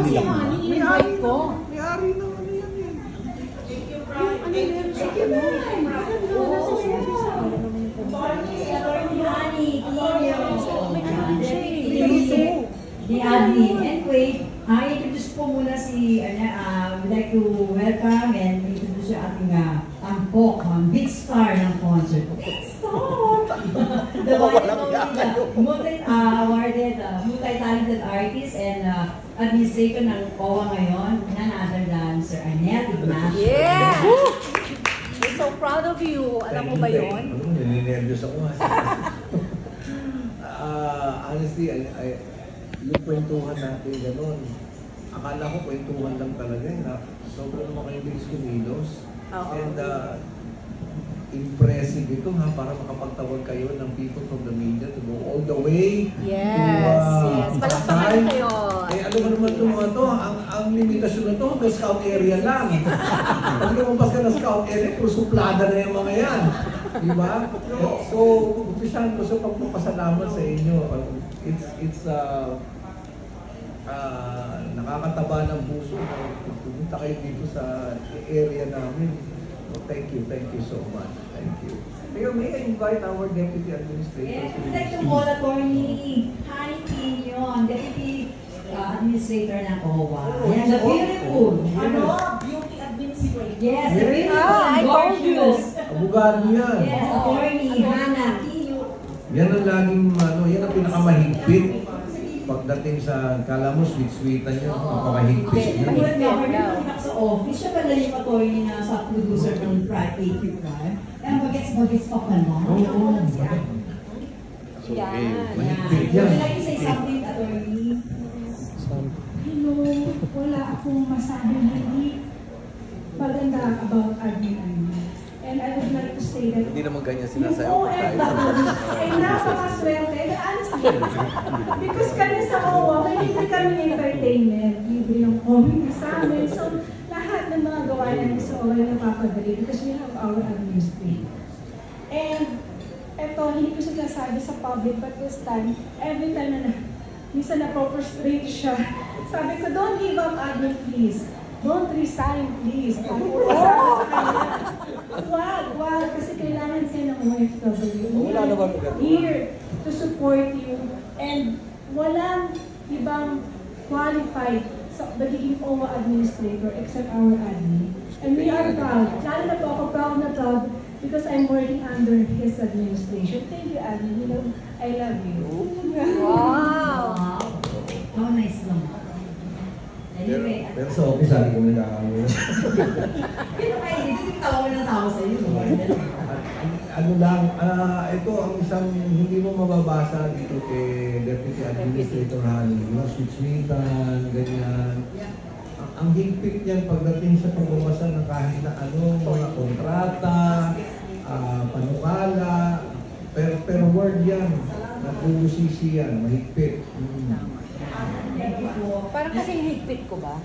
si Honey, i-invite ko. May-ari ng ano yan eh. The admin. Anyway, i-introduce po muna si, we'd like to welcome and introduce yung ating tampok, big star ng concert. Big star! The one and only, awarded, multi-talented artist and administrator ng OWA ngayon, none other than Sir Arnel Ignacio. Yeah! We're so proud of you. Alam mo ba yun? Nininervyos ako. Honestly, yung kwentuhan natin gano'n, akala ko kwentuhan lang talaga yun. Sobrang naman kayo bilis kumilos. And impressive ito para makapagtawag kayo ng people from the media to go all the way yes. Palakpakan kayo. Eh, alam mo naman ito mga to, ang limitasyon na to, the scout area lang. Pag lumabas ka ng scout area, puro suplada na yung mga yan. Diba? So, umpisahan ko sa pagpapasalamat sa inyo. It's nakakataba ng puso na pumunta kayo dito sa area namin. So, thank you so much. Thank you. Mayor, may I invite our Deputy Administrator? Yes, we'd like to call Attorney Honey Pinion, Deputy Administrator ng OWA. Yes, the beautiful. Beauty Administrator. Yes, the beautiful and gorgeous. Abogado yan. Yes, Attorney Hannah Pinion. Yan ang laging, yan ang pinakamahigpit. Pagdating sa, kala mo, sweet-sweetan yun, pinakamahigpit yun. Mahigpit na sa office, siya pala yung attorney na sa producer ng Friday Prime. Kaya bagets-bagets pa pala. Oo. Mahigpit yan. Would you like to say something, attorney? Hello, wala akong masabing hindi maganda about admin. And I would like to say that Hindi naman ganyan sinasayaw ko tayo. ay napakaswerte. Because kami sa OWA, may libre kami entertainment. Libre yung comedy sa amin. So, lahat ng mga gawa namin sa OWA ay napapadali because we have our administrator. And eto, hindi ko sinasabi sa public, but this time, every time na minsan na-frustrate siya, sabi ko, don't give up admin, please. Don't resign, please. Wag, kasi kailangan kayo ng OFW. Here to support you. And walang ibang qualified sa magiging OWA administrator except our admin. And we are proud. Lalo na po ako proud na proud because I'm working under his administration. Thank you, admin. You know, I love you. Wow! How nice naman. Anyway, Pero sa office, sabi ko nagkakaroon. Pero kayo, dito tawa ng tao sa iyo. Ano lang, ito ang isang hindi mo mababasa dito kay Deputy Administrator Honey. Yung switch-sweetan, ganyan. Ang higpit niyan pagdating sa pagbabasa ng kahit na ano, mga kontrata, panukala, pero word yan. Nag-uusisi yan, mahigpit. Parang kasing higpit ko ba?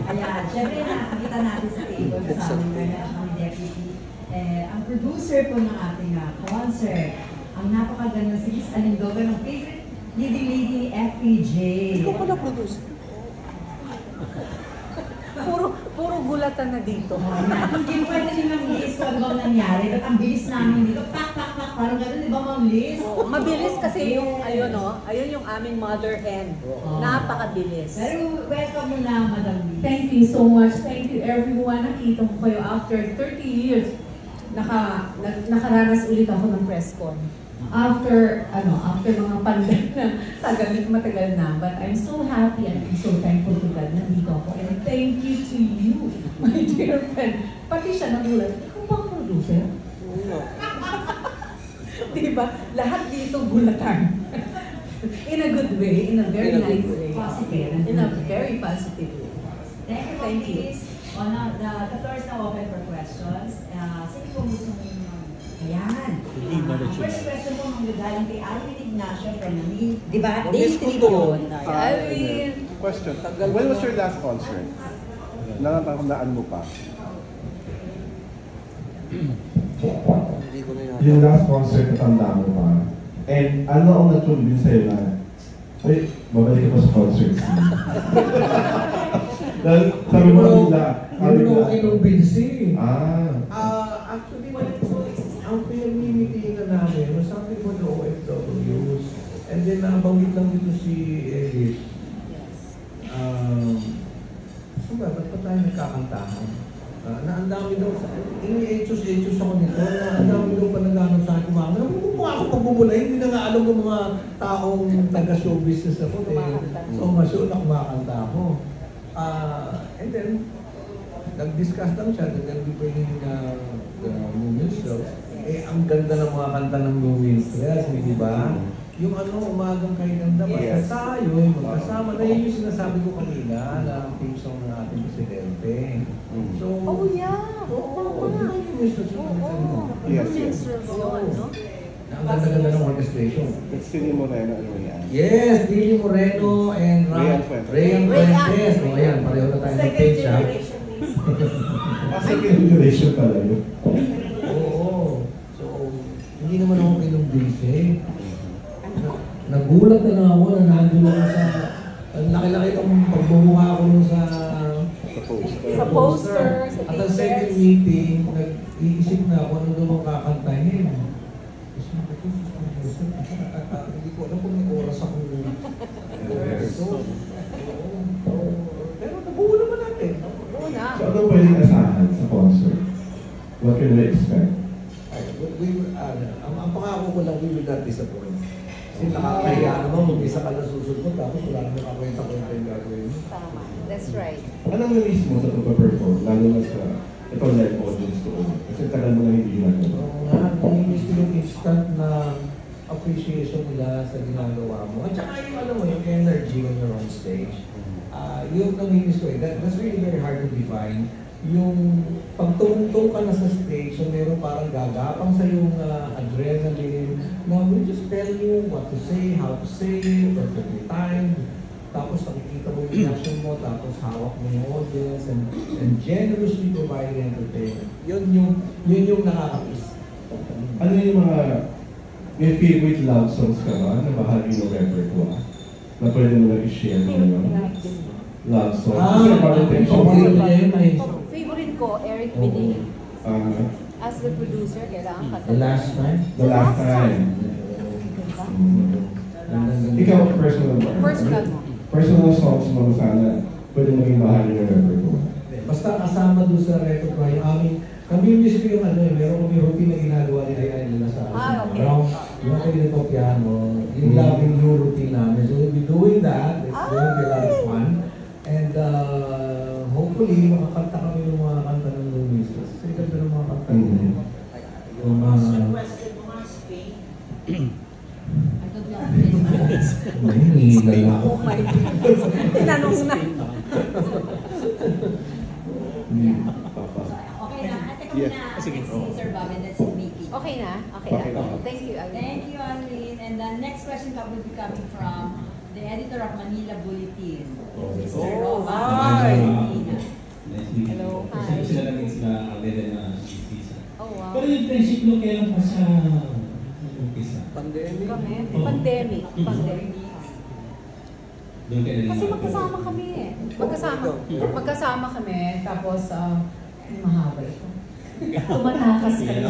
Ayan, syempre nakikita natin sa table sa amin ang deputy. Ang producer po ng ating concert, ang napakaganda si Miss Alindoga ng favorite leading lady ni FPJ. Ikaw pala producer. Puro gulatan na dito. Hindi pwede nilang list kung ano bang nangyari. But ang bilis namin dito, pak, parang gano'n, di ba Ma'am Liz? Mabilis kasi yung, ayun yung aming mother hen. Napakabilis. Pero welcome mo na, Madam Liz. Thank you so much. Thank you everyone. Nakita ko kayo after 30 years. Nakaranas ulit ako ng press con. After mga pandemic na matagal na. But I'm so happy and I'm so thankful to God na dito ako. And thank you to you, my dear friend. Pati siya nagulat, ikaw ba ang producer? Diba? Lahat dito gulatan. In a good way, in a very nice way. Positive. In a very positive way. Thank you. The floor is now open for questions. Sige po gusto mo yung ayan. First question mo nung galing kay Alvin Ignacio from Manila. Diba? Dave Tribune. Alvin. Question. When was your last concert? Natatandaan mo pa? Yung last concert, natandaan mo pa? And ano ang nag-convince sa'yo na Wait, babalik ka pa sa concert. Dahil sabi mo bigla. Yun yung inom Vinci. Actually, ang pinag-meetingan namin was something for the OFWs. And then, nabanggit lang dito si Edith. Ba't pa tayo nagkakantahan? Na ang dami daw, ini-etos ako nito, na ang dami daw pa naghanap sa akin, mama. Kung ako pagbubulay, hindi na nga alam ng mga taong taga-show business ako. So, masyol na kumakanta ako. And then, nag-discuss lang siya, then we pwede the minstrels. Ang ganda ng mga kanta ng minstrels, di ba? Yung umagang kayo ng dapat, tayo, magkasama. Na yun yung sinasabi ko kanina, na team song ng ating presidente. So, Yes. ang ganda-ganda ng orchestration. It's Tilly Moreno and Rayan. Yes, Tilly Moreno and Rayan Fuentes. Rayan Fuentes. O ayan, pareho na tayo ng page, ha? Second generation pala yun. Oo. So, hindi naman ako kinumbisi. Nagulat na lang ako na nandun ako sa... Ang laki-laki itong pagmumukha ko nun sa poster. Sa poster, sa At ang second meeting, nag-iisip na ako ano doon kakantahin. Kasi hindi ko alam kung may oras ako. Pero nabuo naman natin. So ano pwedeng asahan sa concert? What can we expect? Ang pangako ko lang, we will not disappoint. Kasi nakakahiya naman, mag-isa ka na susunod, tapos wala naman kakwenta-kwenta yung gagawin mo. Tama. That's right. Anong na-miss mo sa pagpa-perform? Lalo na sa itong live audience doon. Kasi tagal mo na hindi ginagawa. Oo nga, namiss ko yung instant na appreciation nila sa ginagawa mo. At saka yung alam mo, yung energy when you're on stage. Yung namiss ko that's really very hard to define. Yung pag tumungtong ka na sa stage, so meron parang gagapang sa yung adrenaline na will just tell you what to say, how to say, perfectly timed. Tapos nakikita mo yung reaction mo, tapos hawak mo yung audience and generously providing entertainment. Yun yung nakakamiss. Ano yung mga may favorite love songs ka ba na bahagi ng repertoire? Na pwede mo lang i-share mo yun? Love songs. Kasi parang favorite niya yun ay Favorite ko, Eric Binet. As the producer, kailangan ka. The Last Time. The Last Time. Ikaw, personal mo. Personal mo. Personal songs mo sana pwede maging bahagi ng repertoire. Basta kasama doon sa repertoire yung aming music ko yung meron kami routine na ginagawa ni Ryan nila sa okay. Yung kayo nito piano, yung loving new routine namin. So we'll be doing that. It's going to be a lot of fun. And hopefully, makakanta kami ng mga kanta ng Lumis. Kasi ganda ng mga kanta nila. Yung mga... May Oh my goodness. Tinanong na. Okay na. Teka muna. Si Sir Bob and then si Mickey. Okay na? Okay na. Thank you, Aileen. Thank you, Aileen. And the next question will be coming from the editor of Manila Bulletin. Mr. Roman. Hi. Hello. Hi. Sila lang yung sila Alden na Lisa. Oh, wow. Pero yung friendship mo kailan pa sa umpisa? pandemic. Kami? Pandemic. Doon kayo Kasi magkasama kami eh. Magkasama kami, tapos mahaba ito. Tumatakas kami.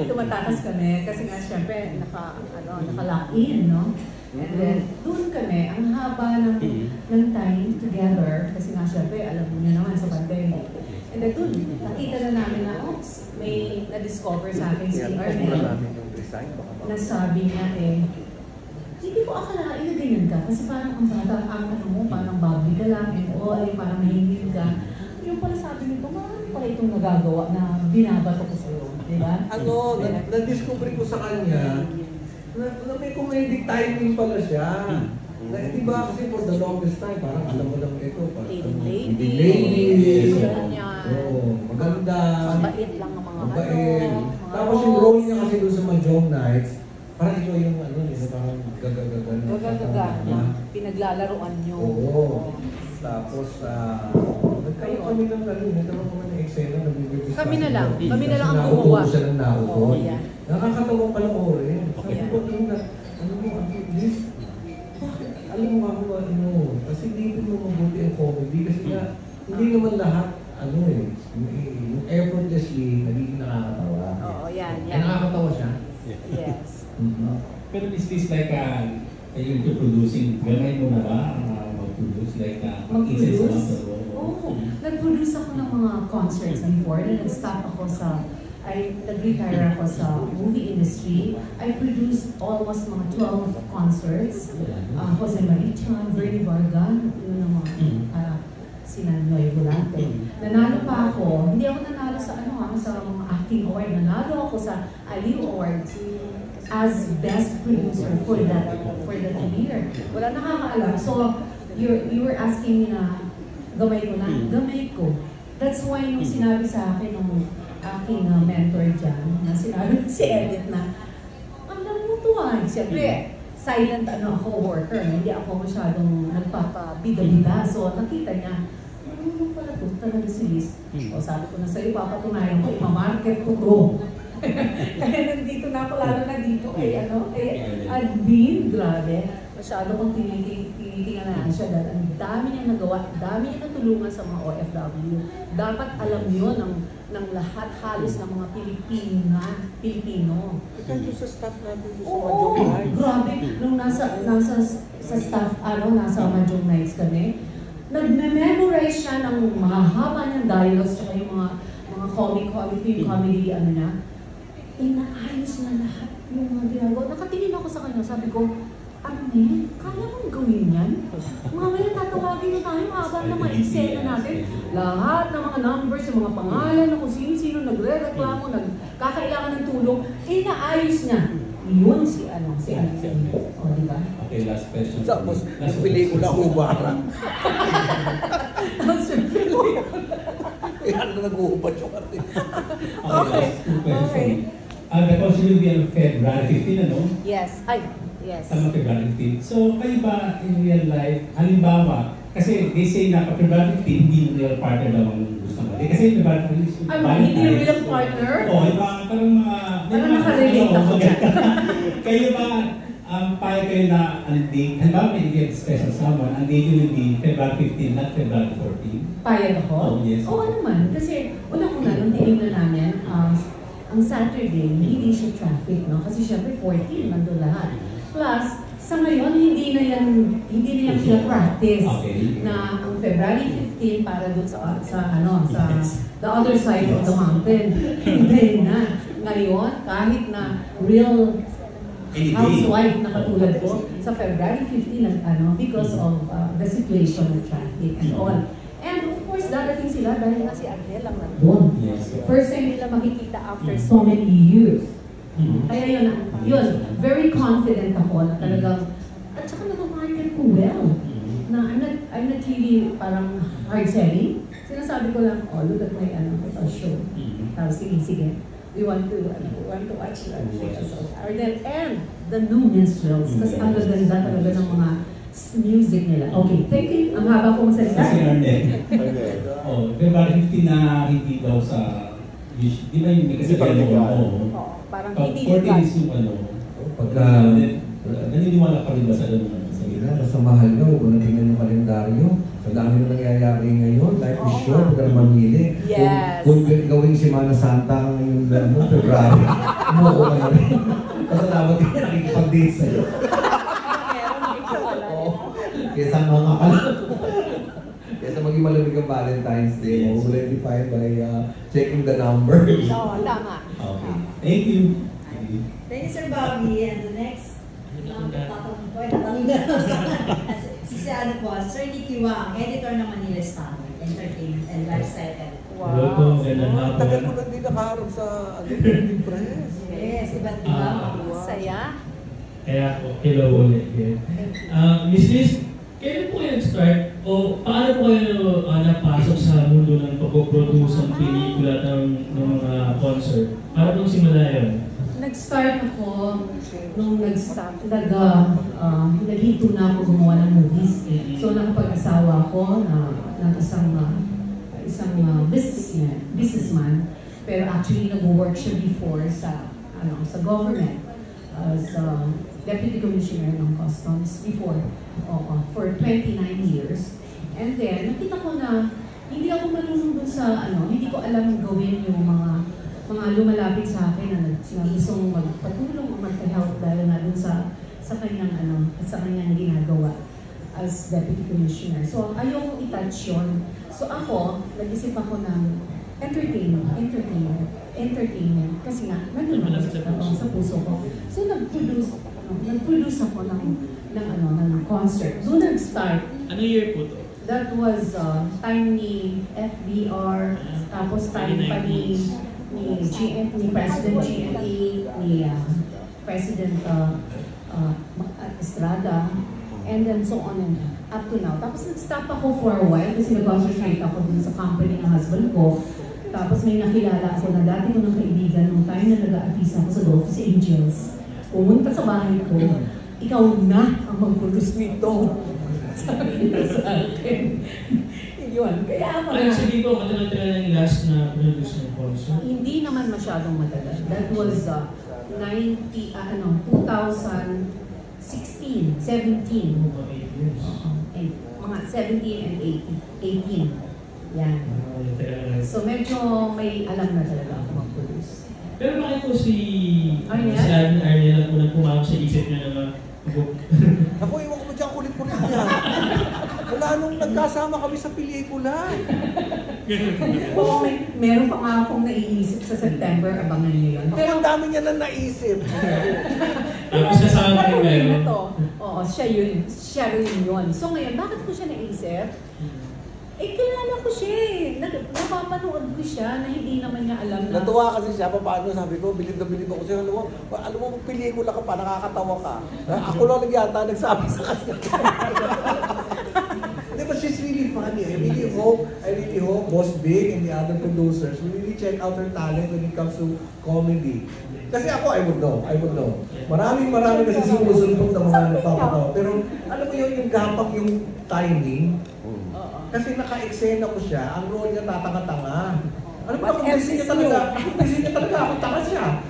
Tumatakas kami kasi nga syempre naka-lock in, no? And then, doon kami, ang haba ng time together, kasi nga syempre, alam niyo naman sa pandemic. And then, doon, nakita na namin na, oops, may na-discover sa akin si Arnel. Nasabi niya hindi ko akalain na ganyan ka. Kasi parang ang bata, parang bubbly ka lang, and all, parang mahingin ka. Yung pala sabi nito, marami pala itong nagagawa na binabato ko sa'yo. Diba? Na-discover ko sa kanya, na may comedic timing pala siya. Diba kasi for the longest time, parang alam mo lang ito. Leading ladies. Ganyan. Maganda. Mabait lang ang mga mabait. Tapos yung role niya kasi doon sa Mahjong Nights, parang ito yung parang gagagaga. Gagagaga. Pinaglalaroan nyo. Oo. Tapos, nagkaroon kami ng nagkaroon kami ng eksena na bibigyan. Kami na lang ang gumawa. Naupo siya ng naupo. Oo, yan. Nakakatawa pala ko rin. Sabi Yeah. ko, this, hindi naman lahat, yung effortlessly, nagiging nakakatawa. Oo, yan. Nakakatawa siya. Yes. Pero is this like you're into producing, gamay mo na ba mag-produce? Like Mag-produce? Oo. Nag-produce ako ng mga concerts before. Nag-stop ako nag-retire ako sa movie industry. I produced almost mga 12 concerts. Jose Marichan, Vernie Varga, yun ang mga Sinanoy Volante. Nanalo pa ako. Hindi ako nanalo sa sa mga acting award. Nanalo ako sa Aliw Awards as best producer for that year. Wala nakakaalam. So, you were asking me na gamay ko na? Gamay ko. That's why nung sinabi sa akin nung aking mentor dyan, na sinabi si Elliot na, ang namutuan. Siyempre, silent ako worker. Hindi ako masyadong nagpapabida-bida. So, nakita niya, ano pala ito? Talaga si Liz. O sabi ko na sa'yo, papatunayan ko, imamarket ko to. Kaya nandito na ako, lalo na dito kay Admin, grabe. Masyado kong tinitingnan siya dahil ang dami niya nagawa, dami niya natulungan sa mga OFW. Dapat alam yun ng lahat halos ng mga Pilipino. Ito sa staff natin sa Oo, grabe. Nung nasa staff, nasa Mahjong Nights kami, nagme-memorize siya ng mahaba niyang dialogues tsaka yung mga comedy, niya. Inaayos na lahat yung mga ginagawa. Nakatingin ako sa kanya, sabi ko, kaya mong gawin yan? Mamaya tatawagin na tayo, habang na mga eksena natin. Lahat ng mga numbers, yung mga pangalan, na kung sino-sino nagre-reklamo, nagkakailangan ng tulong, inaayos niya. Yun si Alvin. O, diba? Okay, last question. Tapos, pelikula ko ba? Kaya nag-uubad yung atin. Okay. Okay. The concert will be on February 15, ano? Yes. Yes. Tama, February 15. So, kayo ba in real life, halimbawa, kasi they say na February 15, hindi real partner daw ang gusto mo. Kasi February 15 is hindi real partner? Oo, iba, parang mga... Parang nakarelate ako dyan. Kayo ba, paya kayo na ang date, halimbawa may event special someone, ang date will be February 15, not February 14? Payag ako? Oh, yes. Oo naman. Kasi, unang-una, nung tinignan namin, ang Saturday, hindi siya traffic, no? Kasi syempre 14, nandun lahat. Plus, sa ngayon, hindi na yan sila practice na ang February 15 para dun sa the other side of the mountain. Hindi na. Ngayon, kahit na real housewife na katulad ko, sa February 15, because of the situation of traffic and all. And of course, darating sila dahil nga si Adele lang nandun. First time nila makikita after so many years. Kaya yun, very confident ako na talagang, at saka nag-market ko well. Na I'm not really parang hard selling. Sinasabi ko lang, look at my show. Tapos sige. We want to watch that. Arden and the new minstrels. Kasi ang gaganda talaga ng mga music nila. Okay, thank you. Ang haba kong salita. Kasi Arden. February 15 na hindi daw sa... Di ba yung kasi parang hindi 14 is yung Pagka... naniniwala ka rin ba sa Basta mahal nyo, kung natingnan yung kalendaryo, sa dami na nangyayari ngayon, life is short, huwag ka na mamili. Yes. Kung gawing Semana Santa ngayong February, umuko ka na rin. Basta dapat ka nakikipag-date sa'yo. Kesa mga pala. Kesa maging malamig ang Valentine's Day, we'll identify by checking the numbers. Oo, tama. Okay. Thank you. Thank you, Sir Bobby. And the next, si Sir Nicky Wang, editor ng Manila Standard, Entertainment and Lifestyle. Wow. Tagal mo lang din nakaharap sa press. Yes, iba't iba. Saya. Kaya ako, hello ulit. Miss Liz, kailan po kayo nag-start? O paano po kayo napasok sa mundo ng pag-produce ng pelikula ng mga concert? Paano po simula yun? Nag-start ako nung naghinto na ako gumawa ng movies. So nakapag-asawa ako ng isang businessman. Pero actually nag-work siya before sa government as Deputy Commissioner ng Customs before for 29 years. And then nakita ko na hindi ako marunong dun sa hindi ko alam gawin yung mga lumalapit sa akin na gustong magpatulong o magpa-help dahil na dun sa kanyang ginagawa as Deputy Commissioner. So ayokong i-touch yun. So ako, nag-isip ako ng entertainment kasi nga, nandun ako sa puso ko. So nag-produce ako ng concert. Doon nag-start. Ano year po to? That was time ni FBR, tapos time pa ni President GMA, ni President Estrada, and then so on and up to now. Tapos nag-stop ako for a while kasi nag-concentrate ako dun sa company ng husband ko. Tapos may nakilala ako na dati ko ng kaibigan nung time na nag-aartista ako sa Dolphins Angels. Pumunta sa bahay ko, ikaw na ang mag-produce nito. Sabi na sa akin. Yun. Kaya ako Ano sabihin ko, matagal na yung last na produce ng concert? hindi naman masyadong matagal. That was 2016, 17. Mga 8 years. And mga 17 and 18. Yan. So medyo may alam na talaga ako mag-produce. Pero bakit po si Arnel? Si Arnel ang unang pumasok sa isip niya na book? Ako, iwan ko mo dyan, kulit-kulit yan. Wala nung nagkasama kami sa pelikula. Oo, meron pa nga akong naiisip sa September, abangan niyo yun. Pero ang dami niya na naisip. Tapos kasama pa rin kayo. Oo, siya rin yun. So ngayon, bakit ko siya naisip? Kilala ko siya eh. Napapanood ko siya na hindi naman niya alam na... Natuwa kasi siya, paano sabi ko, bilib na bilib ako siya. Alam mo, pelikula ka pa, nakakatawa ka. Ako lang yata nagsabi sa kanya. But she's really funny. I really hope Boss Big and the other producers will really check out her talent when it comes to comedy. Kasi ako, I would know. Marami kasi sumusunod ng mga napapatawa. Pero alam mo yun, yung gapang yung timing. Kasi naka-eksena ko siya, ang role niya tatanga-tanga. Ano ba, kung busy niya talaga, ako tanga siya.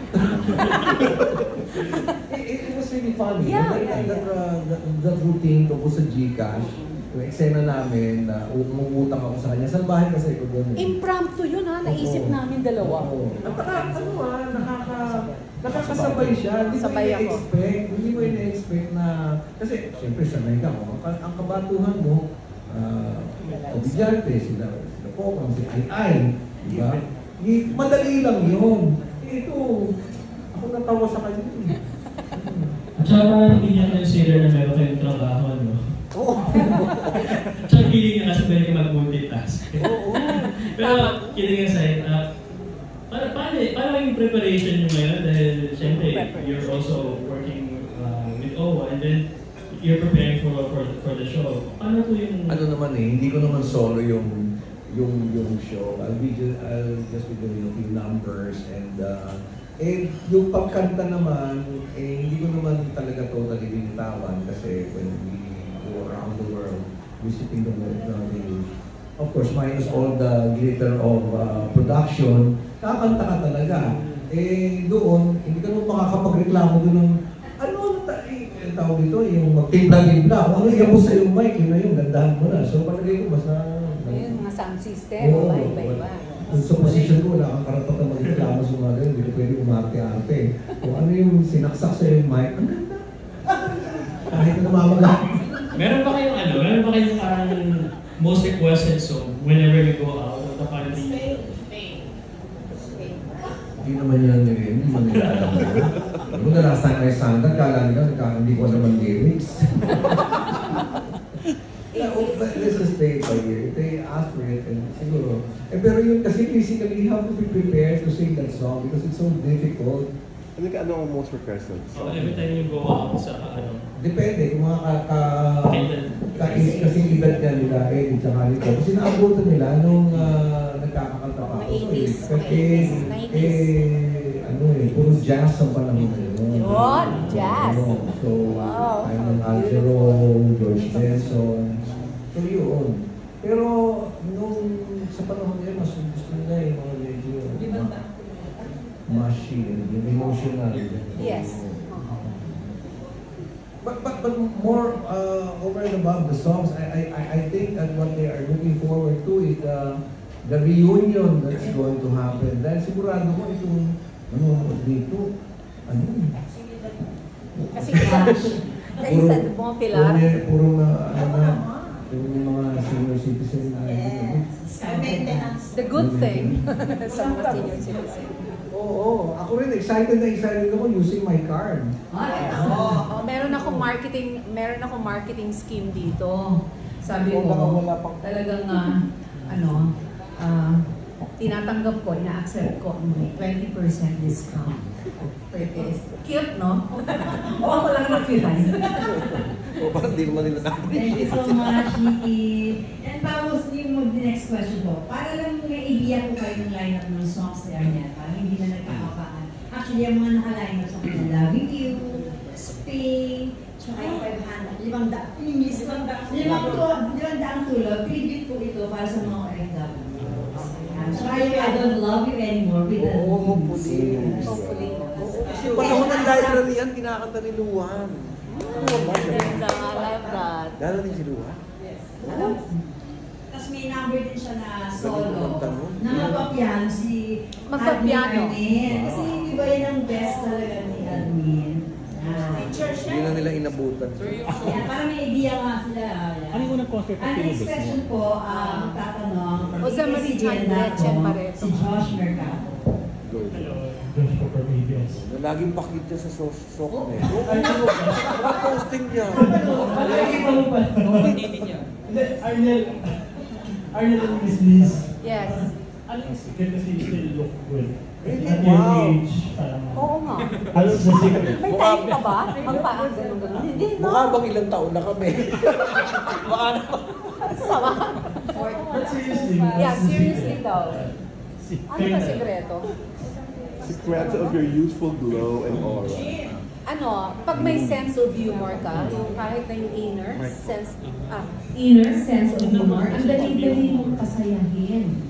It was really funny. That routine ko sa Gcash, yung eksena namin, umutang ako sa kanya. Saan bahay kasi ko doon? Impromptu yun naisip namin dalawa. At nakakasabay siya. Hindi mo ina-expect na, kasi siyempre sanay ka mo. Ang kabatuhan mo, Obidyarte, sila Pokang, si Ay, diba? Madali lang yun. Ito, ako natawa sa kanya. At saka parang hindi niya consider na meron kayong trabaho, no? Oo. Tsaka feeling niya kasi pwede mag-multitask. Oo. Pero, kidding aside, paano yung preparation niyo ngayon? Dahil, siyempre, you're also working with OWA, and then, you're preparing for the show. Paano po yung... Ano naman hindi ko naman solo yung show. I'll just be doing a few numbers and yung pagkanta naman, hindi ko naman talaga totally binitawan kasi when we go around the world visiting the world, of course, minus all the glitter of production, kakanta ka talaga. Doon, hindi ka naman makakapagreklamo doon ng tawag dito, yung magtimpla-timpla. Ano yung sa yung mic, yun na yung gandahan mo na. So, palagay ko, basta... Ayun, mga sound system, iba-iba. Sa position ko, wala kang karapatan magreklamo sa mga ganyan. Hindi ko pwede umarte-arte. Kung ano yung sinaksak sa yung mic, ang ganda. Kahit na namamaga. Meron ba kayong parang most requested song whenever you go out of the country? Hindi naman yan hindi man nila alam mo. Kung the last time I sang that, kala nila, hindi ko naman lyrics. Let's just play it by ear. They ask for it and siguro. Pero yun kasi physically, you have to be prepared to sing that song because it's so difficult. Ano ang most requested? Every time you go out sa Depende kung mga kasing edad niya nila, tsaka nito. Kasi naabutan nila nung nagkakakanta pa ako. Puro jazz ang panahon na yun. Yun, jazz. So, tayo ng Algero, George Benson. So, yun. Pero, sa panahon nila, mas gusto nila yung mga medyo machine, yung emotional. Yes. But more over and above the songs, I think that what they are looking forward to is the reunion that's going to happen. Dahil sigurado ko itong nanonood dito, ano Kasi isa mo, Pilar. Puro na, puro yung mga senior citizen na The good thing sa mga senior citizen. Oo, ako rin excited ako using my card. Meron akong marketing scheme dito. Sabi ko, talagang tinatanggap ko, ina-accept ko may 20% discount. Cute, no? O ako lang na-feel. Parang di naman nila Thank you so much, Nikki. And tapos yung the next question po, para lang may idea ko kayo ng lineup ng songs ni Arnel, para hindi na nagkakapaan. Actually, yung mga naka-lineup sa kanya, Loving You, Spring, tsaka yung 500, 500 tulog, tribute po ito para sa mga OFW. Tsaka yung I Don't Love You Anymore with the Hopefully. Yung panahon ng library yan, kinakanta ni Luan. Ganda, I love that. Lalo din si Luan? Tapos may number din siya na solo na magpapiano si Magpapiano. Admin. Kasi hindi ba yan ang best talaga ni Admin? Hindi na nila inabutan. Yeah, para may idea nga sila. Ano yung unang concert Ang next question po, magtatanong, Jose Marie Chan, Gretchen Barreto. si Josh Mercado. Josh ko from ABS. Laging pakit niya sa sok niya. Posting niya. Arnel and Miss Liz. Yes. Ano yung secret kasi you still look good? Really? At your Wow. age, Oo nga. ano the secret? May time ka ba? Magpaan, ganun. Hindi, no? Mukha bang ilang taon na kami? Sama. But seriously, Yeah, what's the seriously secret? daw. Ano ba sikreto? Secrets of your youthful glow and aura. Pag may sense of humor ka, yung kahit na yung inner sense of humor, ang dali-dali mong kasayahin.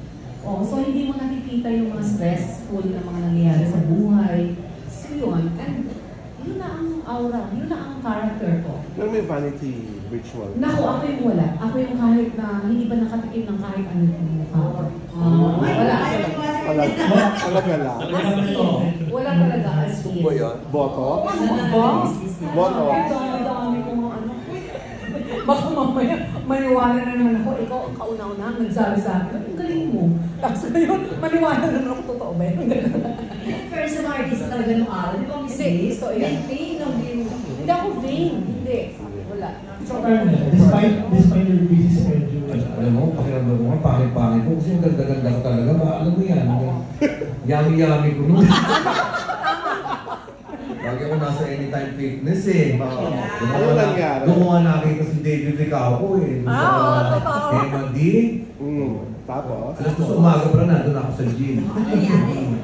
So hindi mo nakikita yung mga stressful na mga nangyayari sa buhay. So yun, and yun na ang aura, yun na ang character ko. Pero may vanity ritual. Naku, ako yung wala. Ako yung kahit na hindi ba nakatikim ng kahit ano yung mukha ko. Wala. Talaga lang. Wala talaga as in. Ba yan? Boto? Boto? Dami ko mga ano. Baka mamaya maniwala na naman ako, ikaw ang kauna-una ang nagsabi sa akin, ang galing mo. Tapos ngayon, maniwala na naman ako, totoo ba yun? First sa mga artist talaga nung araw, di ba Miss Hindi, Liz? gusto yan. Hindi ako vain. Hindi. Wala. So Arnel, despite your busy schedule, Alam mo, pakiramdam mo nga, pangit-pangit ko. Kasi yung ganda-ganda ko talaga. Alam mo yan. Yummy-yummy ko nun. Lagi ako nasa Anytime Fitness eh. Ano nangyari? Doon ko nga nakita si David Ricao eh. Totoo. MD. Tapos? Alas ko sa umaga pa na, doon ako sa gym.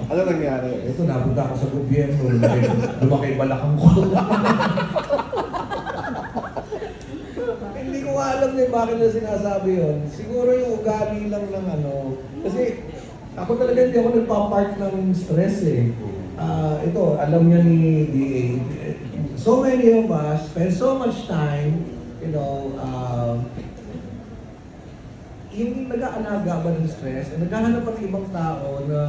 Ano nangyari? Ito, napunta ako sa gobyerno. Lumaki balakang ko. Hindi ko alam na bakit na sinasabi yun. Siguro yung ugali lang ng ano. Kasi ako talaga hindi ako nagpa-part ng stress eh. Ito, alam niya ni DA. So many of us spend so much time, yung nag-aalaga ba ng stress, naghahanap pa ng ibang tao na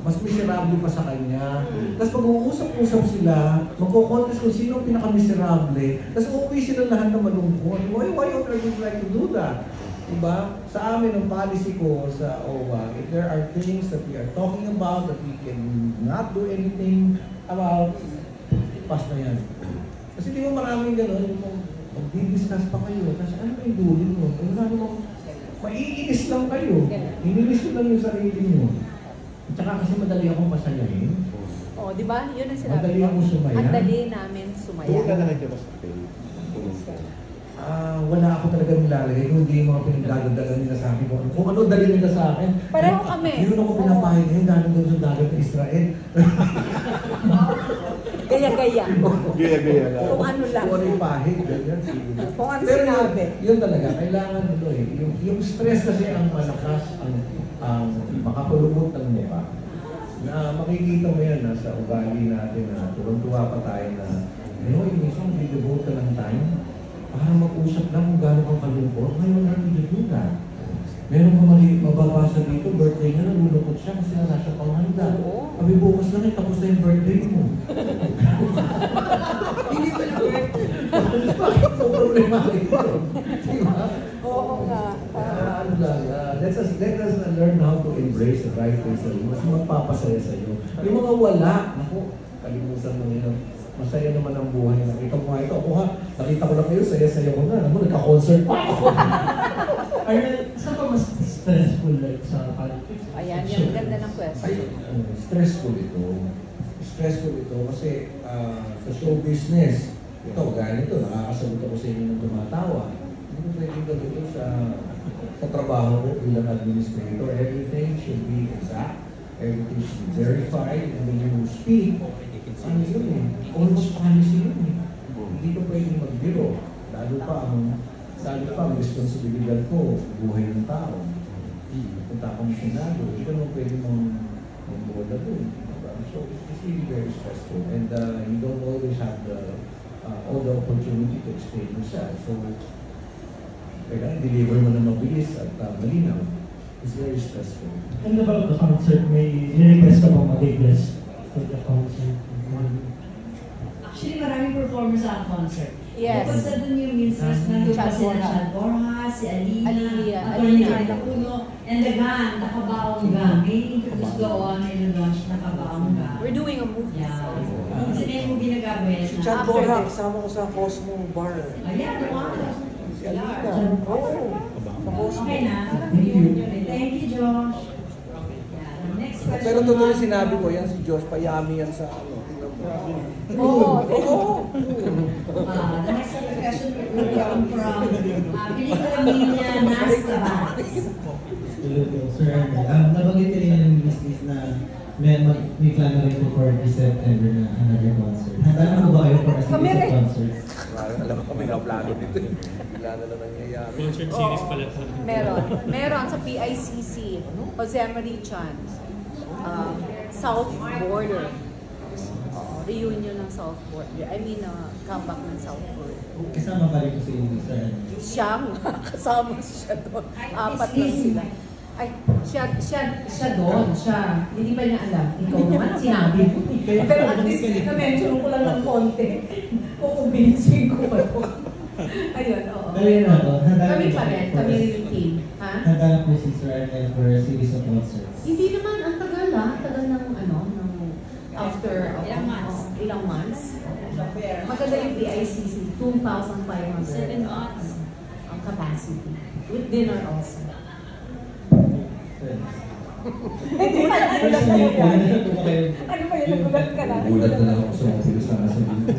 mas miserable pa sa kanya. Tapos pag uusap-usap sila, magko-contest kung sino ang pinaka-miserable, tapos uuwi sila lahat na malungkot. Why you would like to do that? Diba? Sa amin, ang policy ko sa OWA, if there are things that we are talking about that we can not do anything about, pass na yan. Kasi di ba maraming gano'n, mag-discuss pa kayo, kasi ano yung duhin mo? Wala namang, maiinis lang kayo. Ininis ko lang yung sarili mo. At saka kasi madali akong masayahin. Di ba? Yun ang sinabi Madali ko. akong sumaya. Ang dali namin sumaya. Buka na lang siya sa page. Wala ako talaga nilalagay kung hindi yung mga pinagdadala nila sa akin. Kung ano dali nila sa akin. Pareho kami. Yun ako pinapahid ngayon, galing doon sa dagat ng Israel. Gaya-gaya. Gaya-gaya lang. Kung ano lang. Kung ano yung pahid, ganyan. Sige. Kung ano Pero sinabi. yun talaga, kailangan ito eh. Yung stress kasi ang malakas, ang makapulubot ng mukha. Na makikita mo yan sa ugali natin na tuwang-tuwa pa tayo na yung isang bidevote lang tayo nakikipag-usap lang kung gaano kang kalungkot, ngayon na nagdududa. Meron ka mababasa dito, birthday niya, nalulungkot siya kasi wala siya panghanda. Sabi, bukas lang tapos na yung birthday mo. Hindi pa na birthday. Bakit po problematic ito? Diba? Oo nga. Let us learn how to embrace the right things sa iyo. Mas magpapasaya sa iyo. Yung mga wala, naku, kalimutan mo yun. Masaya naman ang buhay. Nakita mo nga ito. Ako nga, nakita ko lang kayo, saya-saya ko na. Naku, nagka-concert pa ako. Arnel, saan ka mas stressful like sa politics? Ayan, yung ganda ng question. Stressful ito. Stressful ito kasi sa show business, ito, gaya nito, nakakasagot ako sa inyo ng tumatawa. Hindi ko pwede gawin ito sa trabaho ko bilang administrator. Everything should be exact. Everything should be verified. And when you speak, ano yun eh? Almost policy yun eh. Hindi ko pwede magbiro. Lalo pa ang responsibilidad ko, buhay ng tao. Punta akong Senado, hindi ka naman pwede mag-bola doon. So it's really very stressful. And you don't always have all the opportunity to explain yourself. So, kailangan deliver mo na mabilis at malinaw. It's very stressful. And about the concert, may request ka bang mag-guest for the concert? Actually, maraming performers sa concert. Yes. Bukod sa dun yung Minsmas, nandun pa si Chad Borja, si Alina, Carla Puno, and the gang, Nakabaong Gang. May introduce doon, may launch Nakabaong Gang. We're doing a movie. Yeah. Kasi na yung movie na gagawin. Si Chad Borja, kasama ko sa Cosmo Bar. Ayan, Si Alina. Okay na. Thank you, Josh. Yeah, next question. Pero totoo yung sinabi ko, yan si Josh, payami yan sa ano. Oo. The next question will come from Pelikula Media Nastabas. Hello, Sir Arnel. Nabanggit rin yung business na may plano rin po for this September na another concert. Handa na po ba kayo for a series of concerts? Alam ko, may plano dito. Wala na lang nangyayari. Concert series pala po. Meron sa PICC, Jose Marie Chan, South Border. Reunion ng South Border. I mean, comeback ng South Border. Kasama pa rin po sa inyo, Sir Arnel. Siya, kasama siya doon. Apat na sila. Ay, siya doon. Siya. Hindi ba niya alam? Ikaw naman, sinabi ko. Pero at least, na-mention ko lang ng konti. Kukumbinsin ko pa to. Ayun, oo. Pero yun na po, Kami pa rin. Kami rin yung team. Ha? handa na po si Sir Arnel for a series of concerts. Hindi naman, ang tagal tagal ng after ilang months. Maganda yung PICC, 2,500 ang capacity. With dinner also. Hindi pa, ano lang kayo yan? Ano ba yun? Nagulat ka na? Nagulat na lang ako sa mga pilusana sa dito.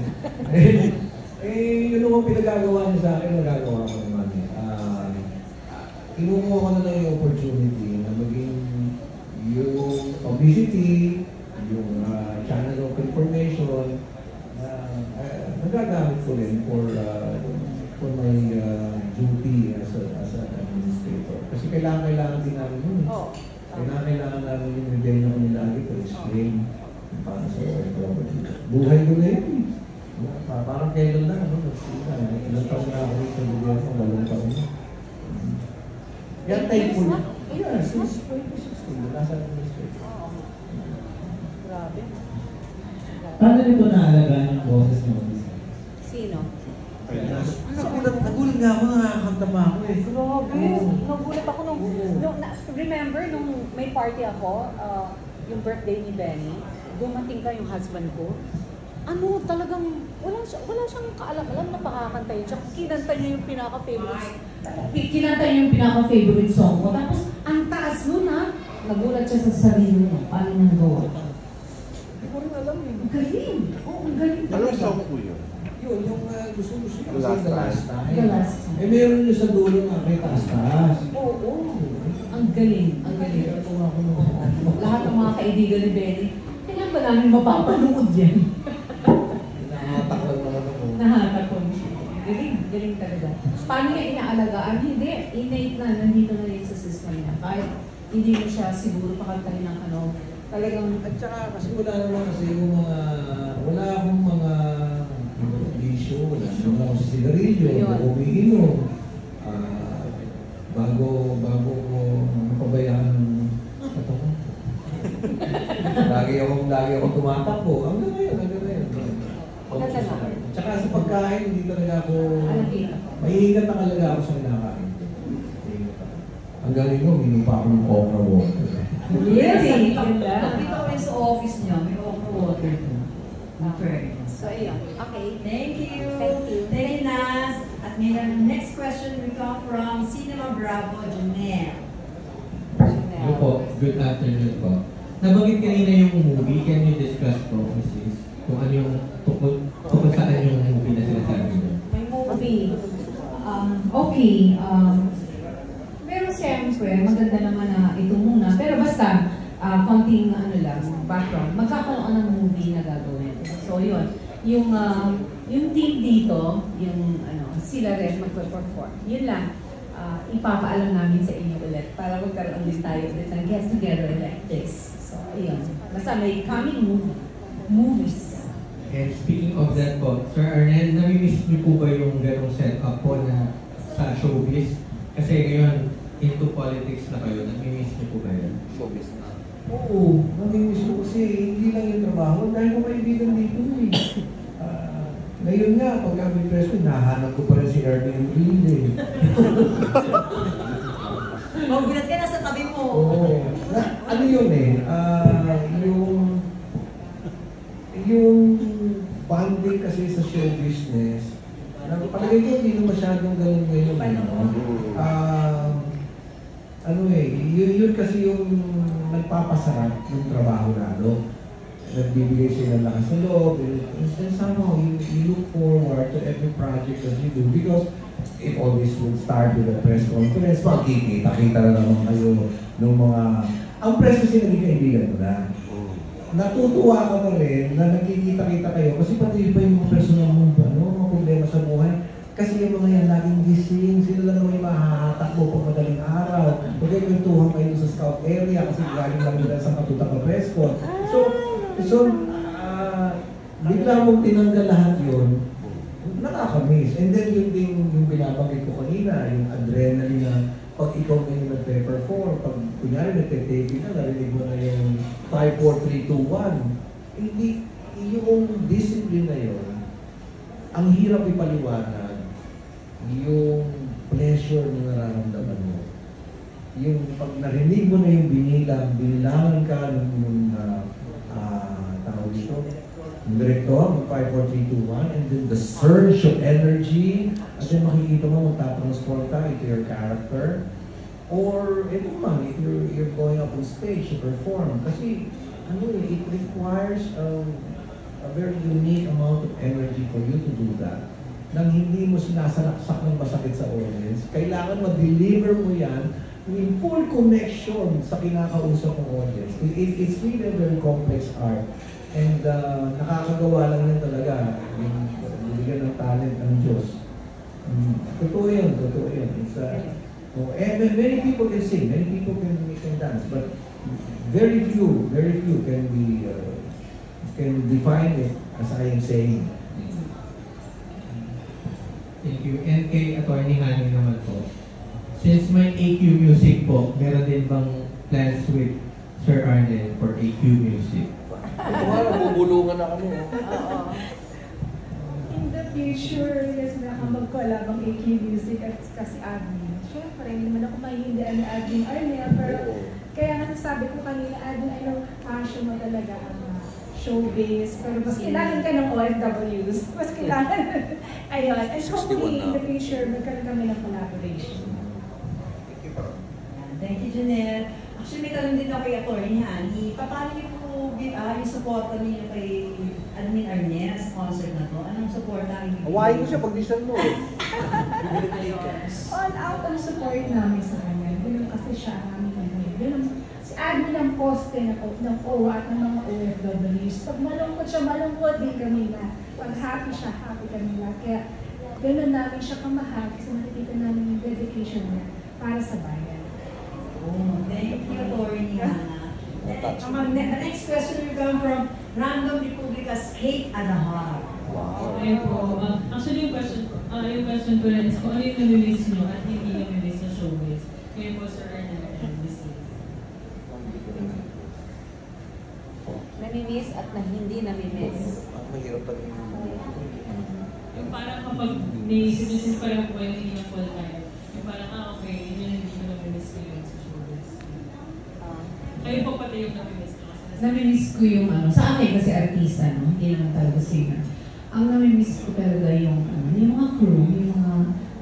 Yun ang pinagagawa niya sa akin, nagagawa ko naman. Kinukuha ko na lang yung opportunity na maging yung publicity, yung channel of information, nagagamit ko rin for my duty as an administrator. Kasi kailangan din namin yun. Kailangan namin yung bigay na kami lagi to explain para sa property. Buhay ko na yun. Parang kailan na, ilang taon na ako sa gobyerno, 8 taon na. Yan thankful. Yeah, since 2016, nasa administrator. Grabe. Paano rin po naalagaan yung boses ng office? Sino? Nagulat nga ako, nakakanta pa ako eh. Grabe. Nagulat ako remember nung may party ako, yung birthday ni Benny, dumating ka yung husband ko. Ano, talagang wala siyang kaalam-alam na pakakanta yun. Tsaka kinanta niya yung pinaka-favorite song ko. Tapos, ang taas nun ha. Nagulat siya sa sarili niya. Paano nang gawa? Hindi ko rin alam eh. Ang galing. Oo, ang galing. Anong song po yun? Yun, yung gusto siya. The Last Time. The Last Time. Eh, meron yung sa dulo nga, may taas-taas. Oo. Ang galing. Ang galing. Lahat ng mga kaibigan ni Benny, kailan ba namin mapapanood yan? Nakatakal naman ako. Nakatakot. Galing talaga. Paano niya inaalagaan? Hindi. Innate na. Nandito na rin sa system niya. Kahit hindi mo siya siguro pakantahin ng talagang... At saka kasi wala naman kasi yung wala akong mga bisyo, nandun ako sa sigarilyo, bago umiinom. Bago ko mapabayaan ng katawan. Lagi akong tumatakbo. Hanggang ngayon. Tsaka sa pagkain, hindi talaga ako, mahihigat na talaga ako sa kinakain. Ang galing ko, minum pa ako ng okra water. Really? Nakita ko rin sa office niya, may okra water po. So, ayun. Okay. Thank you. Thank you. Thank you, Nas. At ngayon, next question will come from Cinema Bravo, Janelle. Hello po, good afternoon po. Nabanggit kanina yung movie, can you discuss po, Mrs. Kung ano yung tukol saan yung movie na sinasabi niyo? May movie. Okay. Pero siyempre, maganda naman na ito muna. Pero basta, konting background. Magkakaroon ng movie na gagawin. So yun. Yung team dito, sila rin magpe-perform. Yun lang. Ipapaalam namin sa inyo ulit para magkaroon din tayo ulit ng get together like this. So, ayun. Basta may coming movies. And speaking of that po, Sir Arnel, nami-miss niyo po ba yung ganong setup po na sa showbiz? Kasi ngayon, into politics na kayo, nami-miss niyo po ba yun? Showbiz. Oo, nami-miss ko kasi hindi lang yung trabaho, dahil ko kaibigan dito eh. Ngayon nga, pag kami press ko, nahanap ko pa rin si Ernie Enrile. Magulat ka na sa tabi mo. Oo. Ano yun eh, yung bonding kasi sa show business, palagay ko hindi na masyadong ganun ngayon. Yun kasi yung nagpapasarap ng trabaho lalo. Nagbibigay sila ng lakas ng loob. And somehow, you look forward to every project that you do because it always will start with a press conference. Makikita-kita na naman kayo ng mga... Ang press kasi naging kaibigan mo na. Natutuwa ka pa rin na nagkikita-kita kayo kasi pati pa yung mga personal mong mga problema sa buhay. Kasi yung mga yan laging gising, sila lang naman yung mahahatak mo pag madaling araw. Magkikwentuhan kayo sa scout area kasi galing lang nila sa katutak na press con. So, bigla mong tinanggal lahat yun, nakakamiss. And then yun din yung binabanggit ko kanina, yung adrenaline na pag ikaw na yung nagpe-perform, pag kunyari nagte-take ka, narinig mo na yung 5, 4, 3, 2, 1. Hindi, yung discipline na yun, ang hirap ipaliwanag, yung pleasure na nararamdaman mo. Yung pag narinig mo na yung binilangan ka nung tawag dito, yung director, mag 5, 4, 3, 2, 1, and then the surge of energy, at then makikita mo magtatransform ka into your character, or ito man, if you're going up on stage to perform, kasi it requires a very unique amount of energy for you to do that. Nang hindi mo sinasalaksak ng masakit sa audience, kailangan ma-deliver mo yan in full connection sa kinakausap ng audience. It's really a very complex art. And nakakagawa lang yan talaga. Yung bigyan ng talent ng Diyos. Totoo yun. It's, many people can sing, many people can dance, but very few can define it as I am saying. Thank you. And kay Atty. Hani naman po, since may AQ Music po, meron din bang plans with Sir Arnel for AQ Music? Bubulungan na kami. In the future, yes, mag-collab ang AQ Music at kasi admin. Siyempre, hindi naman ako mahihindihan ni admin Arnel, pero kaya nga sabi ko kanina, admin, I know passion mo talaga ang showbiz, pero mas kailangan ka ng OFWs. Mas kailangan. Ayun. And hopefully, in the future, magkaroon kami ng collaboration. Thank you, Janelle. Actually, may tanong din ako kay Atty. Hani. Paano niyo po yung support niyo kay Admin Arnel sa concert na to? Anong support ang ibigay? Hawaii ko siya pag listen mo. All out ang support namin sa kanya. Ganun kasi siya ang aming si admin ang poste ng OWA at ng mga OFWs. Pag malungkot siya, malungkot din kami na. Pag happy siya, happy kami na. Kaya ganun namin siya kamahal kasi nakikita namin yung dedication niya para sa bayan. Oh, thank you, Atty. Hannah. The next question will come from Random Republica's Kate Adahar. Wow. Ayun po. Actually, yung question ko rin is kung ano yung nami-miss nyo at hindi nami-miss na showbiz. Ngayon po, Sir Ernel and Miss Liz. Nami-miss at na hindi nami-miss. Mahirap pa rin. Yung parang kapag may sinusin pa lang po yung hindi na full time. Yung parang, okay, yun yung hindi ko nami-miss ko yun sa showbiz. Kayo po pati yung nami-miss ko. Nami-miss ko yung sa akin kasi artista, no? Hindi naman talaga singer. Ang nami-miss ko talaga yung mga crew, yung mga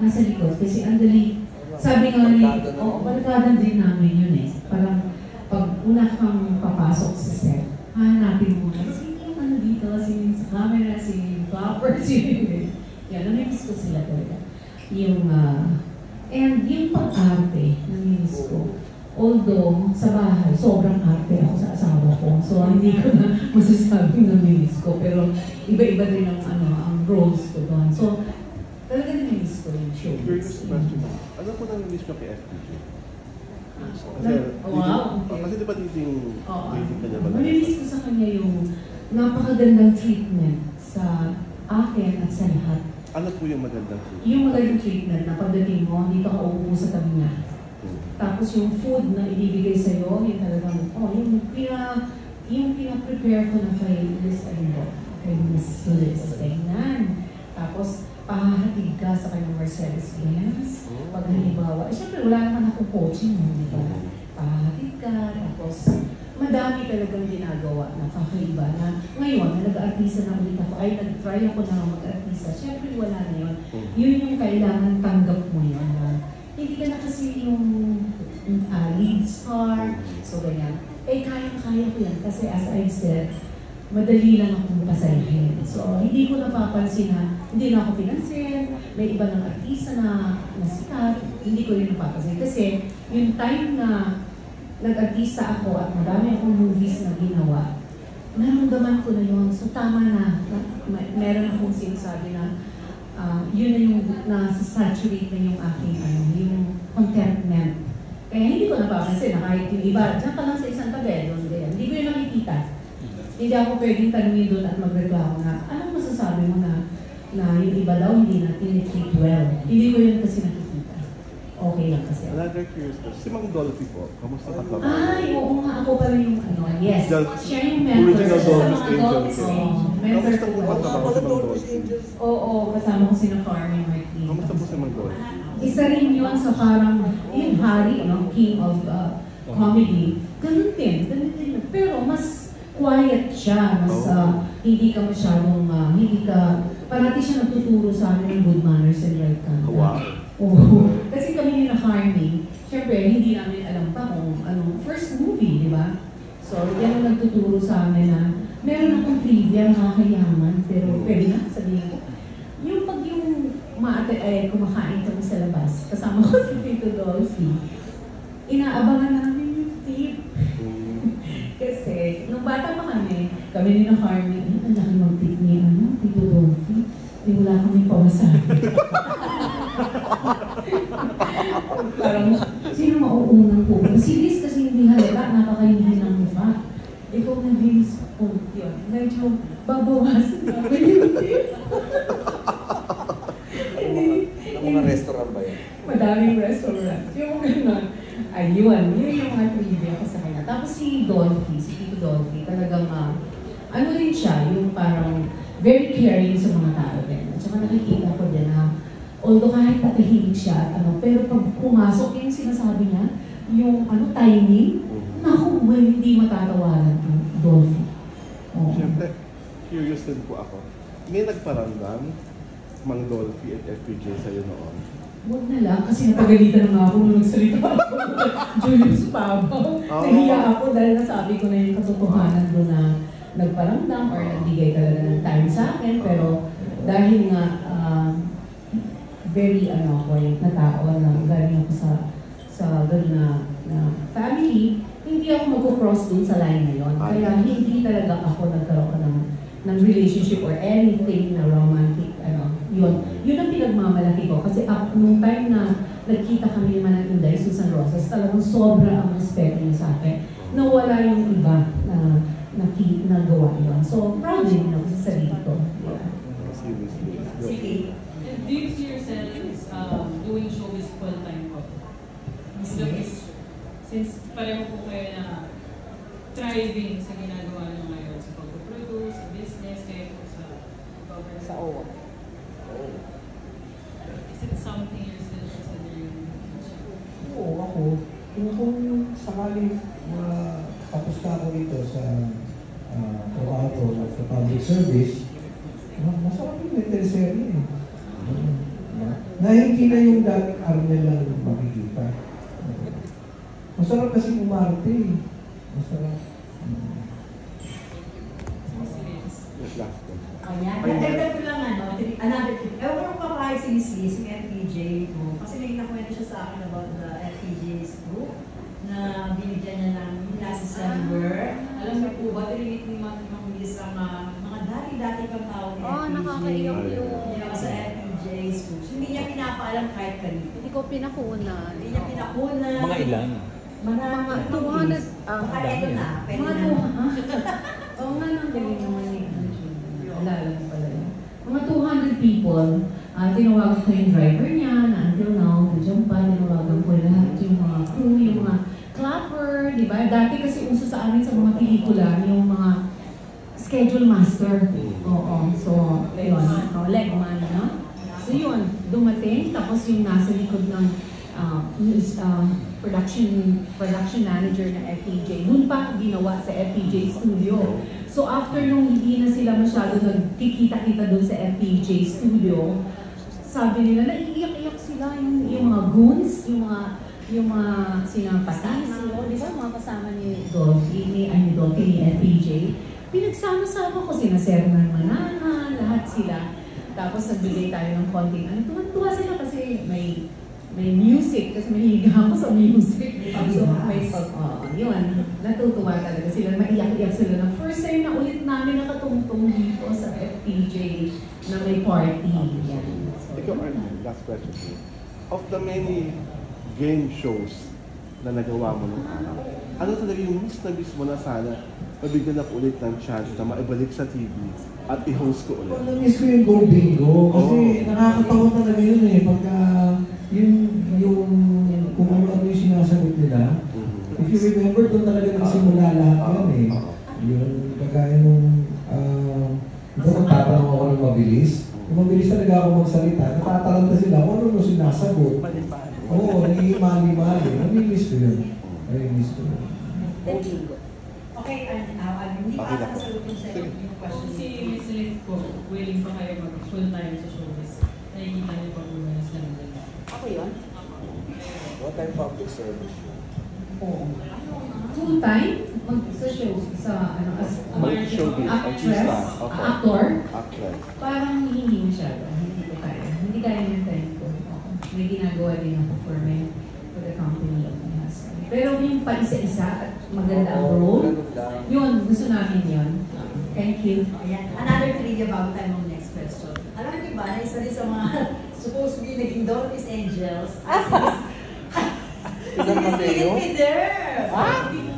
nasa likod. Kasi andali, sabi nga ni, balagada din namin yun eh. Parang pag una kang papasok sa set, hanapin mo na, sino yung dito, sino sa camera, sino yung clapper, sino yung yan, nami-miss ko sila talaga. Yung, and yung pag-arte, nami-miss ko. Although, sa bahay, sobrang arte ako sa asawa ko. So, hindi ko na masasabing nami-miss ko. Pero, iba-iba din ang roles ko doon. So, talaga nami-miss ko yung show. Curious question. Ano po nami-miss ko kay FPJ? Wow! Kasi di ba dating kanya ba? Nami-miss ko sa kanya yung napakagandang treatment sa akin at sa lahat. Ano po yung magandang treatment? Yung magandang treatment na pagdating mo, dito ka uupo sa tabi niya. Tapos yung food na ibibigay sa'yo, yung talagang, yung pina-prepare ko na kay Liz, kay Miss Liz, ganyan. Tapos, pahahatid ka sa kanyang Mercedes-Benz. Pag halimbawa, syempre wala naman akong coaching, di ba? Pahahatid ka, tapos madami talagang ginagawa na kakaiba na ngayon, na nag-artista na ulit ako, ay nag-try ako na mag-artista, syempre wala na yun. Yun yung kailangan tanggap mo yun. Hindi ka na kasi yung lead star, so ganyan. Kayang-kaya ko yan kasi as I said, madali lang akong pasayahin. So, hindi ko napapansin na hindi na ako pinansin, may iba ng artista na sikat, hindi ko rin napapansin. Kasi yung time na nag-artista ako at madami akong movies na ginawa, naramdaman ko na yun. So, tama na meron akong sinasabi na yun na yung nasa-saturate na yung aking yung contentment. Kaya hindi ko napapansin na kahit yung iba, dyan ka lang sa isang tabi, doon ganyan. Hindi ko yun nakikita. Hindi ako pwedeng tanungin doon at magreklamo na, anong masasabi mo na yung iba daw hindi na tinitreat well. Hindi ko yun kasi nakikita. Okay lang kasi. Another curious question. Si Mang Dolphy po, kamusta ka ba? Ay, oo nga, ako pala yung yes. Siya yung mentor. Original Siya sa Dolphy's mga Angel. Dolphy's Angel. Mentor Kamusta ko po ba? ka ba si Mang Dolphy? Oo, kasama ko sina Carmen Martin. Kamusta po si Mang Dolphy? Isa rin yun sa parang yung hari, king of comedy. Ganun din. Pero mas quiet siya, mas hindi ka masyadong, parati siya nagtuturo sa amin ng good manners and right conduct. Wow. Oo. Kasi kami ni na Carmi, syempre hindi namin alam pa kung anong first movie, di ba? So, yan ang nagtuturo sa amin na meron akong trivia, nakakayaman, pero pwede na sabihin ko. Yung pag yung kumakain kami sa labas, kasama ko si Tito Dolphy, inaabangan namin yung tip. Kasi, nung bata pa kami ni na Carmi, ang laki mag-tip ni Tito Dolphy. Wala kami pawasabi. Parang, sino mauunang po? Si Liz kasi hindi halata, napakaindi ng mukha. Ikaw na Liz, yun. Medyo babawasan namin yung tip. Mga restaurant ba yan? Madaming restaurant. Yung gano'n. Ayun, yun yung mga trivia ko sa kanya. Tapos si Dolphy, si Tito Dolphy, talagang, ano rin siya, yung parang very caring sa mga tao din. At saka nakikita ko din na, although kahit patahimik siya at pero pag pumasok yung sinasabi niya, yung timing, naku, hindi matatawaran ang Dolphy. Siyempre, curious din po ako. May nagparamdam, Mang Dolphy at FPJ sa'yo noon? Huwag na lang, kasi napagalitan na nga ako nung nagsalita ako. Julius Pabao. Nahiya ako dahil nasabi ko na yung katotohanan doon na nagparamdam or nagbigay talaga ng time sa akin. Pero dahil nga very na tao na galing ako sa gano'n na family, hindi ako mag-cross dun sa line na yun. Kaya hindi talaga ako nagkaroon ng relationship or anything na romantic, yun ang pinagmamalaki ko. Kasi nung time na nagkita kami naman ng Inday, Susan Rosas, talagang sobra ang respeto niya sa akin. Nawala yung iba na gawa yun. So, proud din ako sa sarili ko. Yeah. you, Miss Liz. Go. Sige. Do you see yourselves doing showbiz full-time po? Yes. Since pareho po kayo na thriving sa ginagawa nyo ngayon sa pag-produce, sa business, kayo po sa government. Sa OWA. Is it something you're still considering? Oo, ako. Kung sakaling tapos na ako dito sa trabaho ko sa public service, masarap yung teleserye eh. Na hindi na yung dating Arnel lang makikita. Masarap kasi umarte eh. Masarap. Last one. Ayan. Nagdagdag ko lang another thing. Ewan ko nung kapahayag si Miss Liz, yung FPJ ko. Kasi may nakwento siya sa akin about the FPJ's group na binigyan niya ng nasa December. Alam mo po ba, tinilit ni Mang Liz ang mga dati-dati kang tao ni FPJ. Nakakaiyak yun. Sa FPJ's group. Hindi niya pinapaalam kahit kanino. Hindi ko pinakunan. Hindi niya pinakunan. Mga ilan? Mga 200. Baka ito na. Pwede Mga na. 200. Oo nga, ang galing naman ni alala mo pala yun. Mga 200 people, tinawagan ko yung driver niya na until now, nandiyan pa, tinawagan ko lahat yung mga crew, yung mga clapper, di ba? Dati kasi uso sa amin sa mga pelikula, yung mga schedule master. Oo, so, yun, legman, no? So yun, dumating, tapos yung nasa likod ng production manager ng FPJ. Noon pa ginawa sa FPJ Studio. So after nung hindi na sila masyado nagkikita-kita doon sa FPJ Studio, sabi nila naiiyak-iyak sila yung mga goons, yung mga sinampatas, di ba? Mga kasama ni Dolphy, ni FPJ. Pinagsama-sama ko sina Serman Manana, lahat sila. Tapos nagbigay tayo ng konting tuwan-tuwa sila kasi may music, kasi mahihiga ako sa music. So, yun, natutuwa talaga sila. Maiyak-iyak sila na first time na ulit namin nakatungtong dito sa FPJ na may party. Yan. So, Ikaw, Arnel, last question to you. Of the many game shows na nagawa mo nung araw, ano talaga yung miss mo na sana mabigyan ako ulit ng chance na maibalik sa TV at i-host ko ulit? Na-miss ko yung Go Bingo kasi nakakatawa talaga yun eh. Pagka yung kung ano yung sinasagot nila. If you remember, doon talaga nagsimula lahat yan eh. Yun, kagaya nung nagtatanong ako ng mabilis. Kung mabilis talaga ako magsalita, natatalanta sila kung ano nung sinasagot. Oo, nagiging-mali-mali. Nami-miss ko yun. Nami-miss ko yun. Okay, hindi pa ata sagutin sa yung question. Si Miss Liz po, willing pa kayo mag-full-time sa showbiz. Nakikita niyo pa po na sa nila. ako yun? What time public service? Oo. Full time? Sa show, sa ano, as actress, actor, parang hindi masyado. Hindi ko kaya. Hindi kaya yung time ko. May ginagawa din ako for the company of my husband. Pero yung pa isa-isa at maganda ang role, yun, gusto namin yun. Thank you. Ayan. Another trivia bago tayo ng next question. Alam niyo ba na isa rin sa mga supposed to be naging Dorothy's Angels? Si Miss Peter!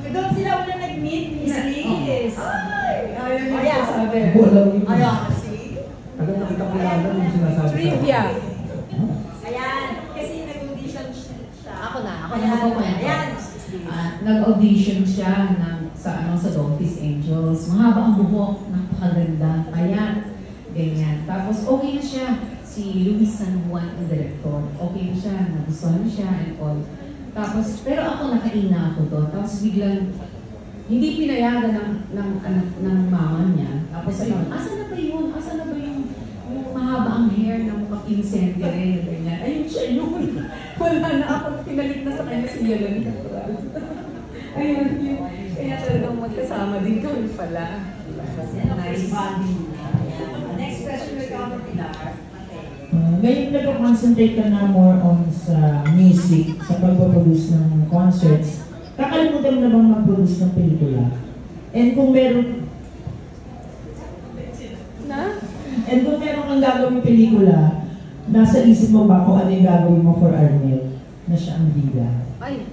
Doon sila wala nag-meet, Miss Liz. Ayan. Ayan kasi. Alam na kita kilala yung sinasabi sa Trivia. Ayan. Kasi nag-audition siya. Ako na magpakwento. Ayan. Nag-audition siya sa Dorothy's Angels. Mahaba ang buhok, napakaganda. Ayan, ganyan. Tapos okay na siya. Si Luis San Juan ang director. Okay na siya, nagustuhan siya and all. Tapos, pero ako nakaina ako to. Tapos biglang, hindi pinayagan ng mama niya. Tapos ayun, asa na ba yun? Asa na ba yung mahaba ang hair na mukhang Vincent Guerrero? Ganyan. Ayun siya yun. Wala na ako. Pinalit na sa kanya si Yolanda Catral. Ayun yun. Kaya talagang magkasama din kami pala. Nice bonding. Next question will come from Pilar. Ngayon nag-concentrate ka na more on sa music, sa pagpaproduce ng concerts. Kakalimutan mo na bang mag-produce ng pelikula? And kung meron kang gagawin pelikula, nasa isip mo ba kung ano yung gagawin mo for Arnel na siya ang bida? Ay,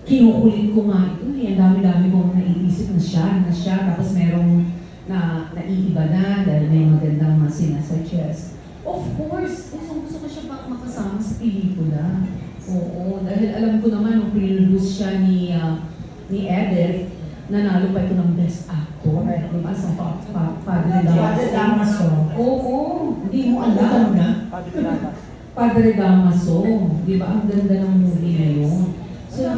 kinukulit ko nga ito. Ang dami-dami kong naiisip na siya. Tapos merong na naiiba na dahil may magandang mga sinasuggest. Of course, gusto ko siya makasama sa pelikula. Oo, dahil alam ko naman nung pre-release siya ni Edith, nanalo pa ito ng Best Actor. Diba? Sa Padre Damaso. Oo, hindi mo alam na. Padre Damaso. Diba? Ang ganda ng movie na yun. So,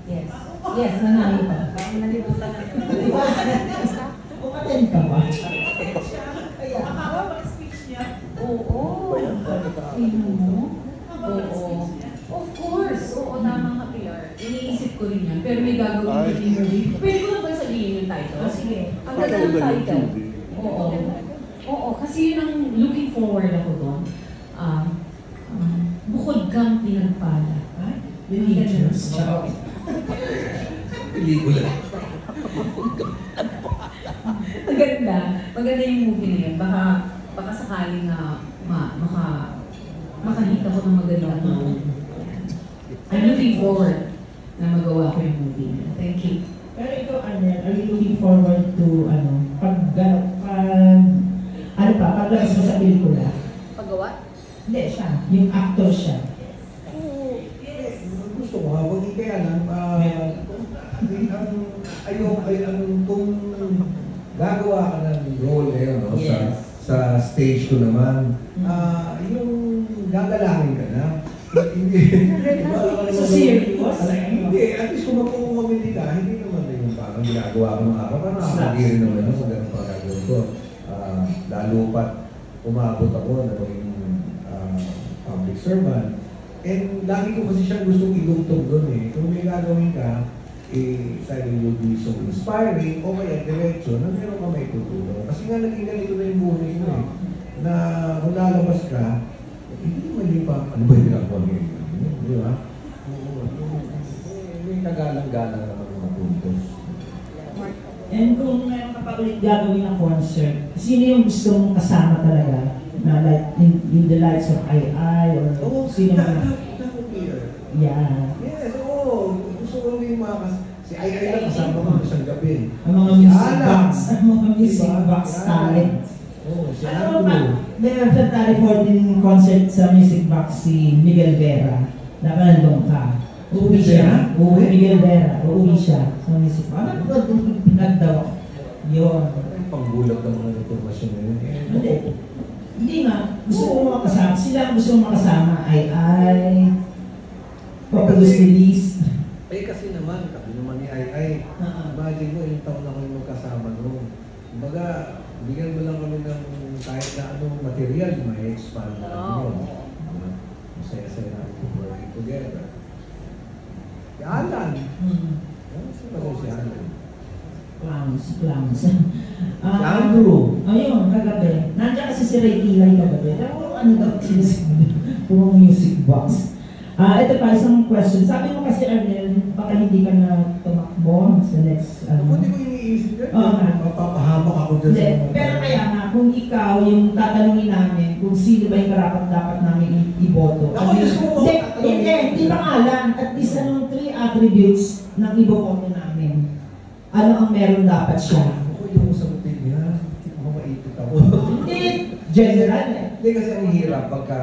yes. Yes, nanalo pa. Nalibutan na. Umaten ka ba? Oo. Tingnan mo? Oo. Of course. Oo, tama ka, Pilar. Iniisip ko rin yan. Pero may gagawin din yung movie. Pwede ko na ba sabihin yung title? Sige. Ang ganda ng title. Oo. Oo, kasi yun ang looking forward ako doon. Bukod kang pinagpala. Religious. Pelikula. Maganda. Maganda yung movie na yun. Baka sakaling makahita ko ng magandang movie. I'm looking forward na magawa ko yung movie. Thank you. Pero ikaw, Arnel, are you looking forward to, paglabas mo sa pelikula? Paggawa? Hindi, siya. Yung actor siya. Gusto ko, habang kaya lang, kung gagawa ka ng role ngayon, no, sa stage ko naman, yung gagalangin ka na. So serious? Hindi, at least kung magkukumamili ka, hindi naman na yung parang ginagawa ko ng araw, parang nakakagiri naman ako sa ganang pagkagawin ko. Lalo pat umabot ako na maging public servant. And lagi ko kasi siyang gustong idugtong doon eh. Kung may gagawin ka, either will be so inspiring o kaya diretso na meron ka may tutulong. Kasi nga naging ganito na yung buhay mo eh. Na kung lalabas ka, hindi naman yung ano ba yung ginagawa ngayon? Di ba? May nagalang-galang naman mga puntos. And kung meron ka pa ulit gagawin ng concert, sino yung gusto mong kasama talaga? Na like in the lights of II or sino that would be yeah. Yes, oo. Gusto ko yung mga si II lang kasama ko isang gabi. Ang mga music box, ang mga music box talent. Oo, si Ano ba? Meron sa recording concert sa music box si Miguel Vera. Nakanandong ka. Uuwi siya. Miguel Vera. Uuwi siya sa music box. Ano ba itong pinagdaw? Yun. Panggulat ng mga informasyon na yun. Hindi nga. Gusto ko makasama. Sila gusto ko makasama. Papadus release. Eh kasi naman, tabi naman ni II. Imagine mo, yung taon ako yung magkasama noon. Kumbaga, bigyan mo lang kami ng kahit na anong material, may expand natin yun. Masaya-saya natin working together. Si Alan. Sino ba si Alan? Clowns. Si Andrew. Ayun, kagabi. Nandiyan kasi si Ray Kilay kagabi. Pero ano daw sinasabi? Puro music box. Ito pa, isang question. Sabi mo kasi, Arnel, baka hindi ka na tumakbo sa next... Hindi ko iniisip yun. Mapapahamak ako dyan sa mga... Pero kaya nga, kung ikaw yung tatanungin namin kung sino ba yung karapat-dapat namin iboto. Hindi pangalan. At least anong 3 attributes ng iboto namin. Ano ang meron dapat siya? Ako yung sagutin niya. Ako maipit ako. Hindi. General eh. Hindi kasi ang hirap pagka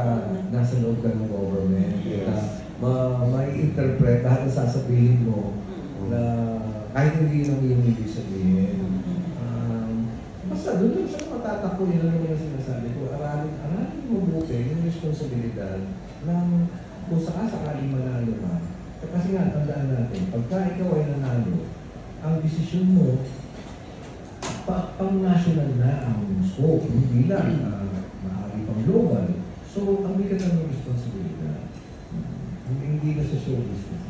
nasa loob ka ng government. Mai-interpret lahat na sasabihin mo na kahit hindi lang yung ibig sabihin. Basta doon siya matatakbo yun lang yung sinasabi ko. Aralin mo buti yung responsibilidad ng kung sakasakaling manalo ka. Kasi nga, tandaan natin, pagka ikaw ay nanalo, ang desisyon mo, pang-national na ang scope, hindi lang, maaari pang global. So, ang bigat ng responsibilidad. Hindi ka sa show business.